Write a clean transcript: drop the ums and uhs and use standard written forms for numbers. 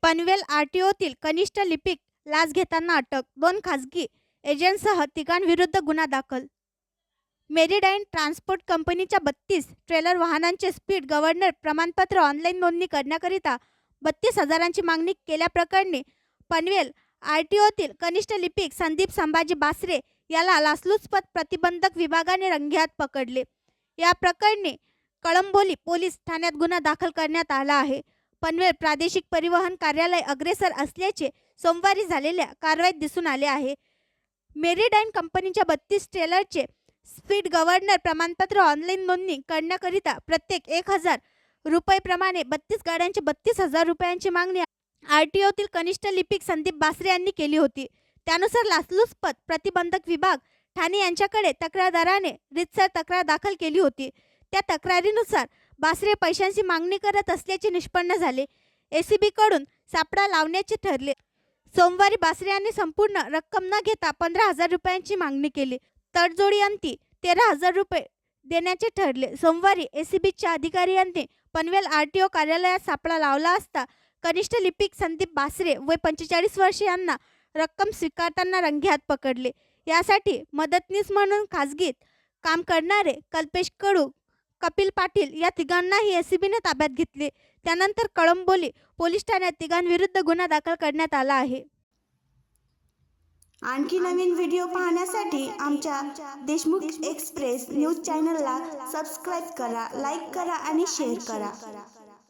पनवेल आरटीओतील कनिष्ठ लिपिक लाच घेताना अटक, 2 खासगी एजंटसह तिघांविरुद्ध गुन्हा दाखल. मेरीडाईन ट्रान्सपोर्ट कंपनीच्या 32 ट्रेलर वाहनांचे स्पीड गव्हर्नर प्रमाणपत्र ऑनलाईन नोंदणी करण्याकरिता 32,000ची मागणी केल्याप्रकरणी पनवेल आरटीओतील कनिष्ठ लिपिक संदीप संभाजी बासरे याला लाचलुचपत प्रतिबंधक विभागाने रंगेहात पकडले. या प्रकरणी कळंबोली पोलीस ठाण्यात गुन्हा दाखल करण्यात आला आहे. पनवेल प्रादेशिक परिवहन कार्यालय अग्रेसर असल्याचे सोमवारी झालेल्या कारवाईत दिसून आले आहे. मेरीडाईन कंपनीच्या 32 ट्रेलरचे स्पीड गव्हर्नर प्रमाणपत्र ऑनलाईन नोंदणी करण्याकरिता प्रत्येक 1,000 रुपये प्रमाणे 32 गाड्यांची 32,000 रुपयांची मागणी आरटीओतील कनिष्ठ लिपिक संदीप बासरे यांनी केली होती. त्यानुसार लाचलुचपत प्रतिबंधक विभाग ठाणे यांच्याकडे तक्रारदाराने रीतसर तक्रार दाखल केली होती. त्या तक्रारीनुसार बासरे पैशांची मागणी करत असल्याचे निष्पन्न झाले. एसीबीकडून सापळा लावण्याचे ठरले. सोमवारी बासरे यांनी संपूर्ण रक्कम न घेता 15,000 रुपयांची मागणी केली. तडजोडीअंती 13,000 रुपये देण्याचे ठरले. सोमवारी एसीबीच्या अधिकाऱ्यांनी पनवेल आरटीओ कार्यालयात सापळा लावला असता कनिष्ठ लिपिक संदीप बासरे वय 45 वर्षे यांना रक्कम स्वीकारताना रंगेहात पकडले. यासाठी मदतनीस म्हणून खासगीत काम करणारे कल्पेश कडू, कपिल पाटील या तिघांनाही एसीबीने ताब्यात घेतले. त्यानंतर कळंबोली पोलीस ठाण्यात तिघांविरुद्ध गुन्हा दाखल करण्यात आला आहे. आणखी नवीन व्हिडिओ पाहण्यासाठी आमच्या देशमुख एक्सप्रेस न्यूज चॅनलला सबस्क्राईब करा, लाईक करा आणि शेअर करा.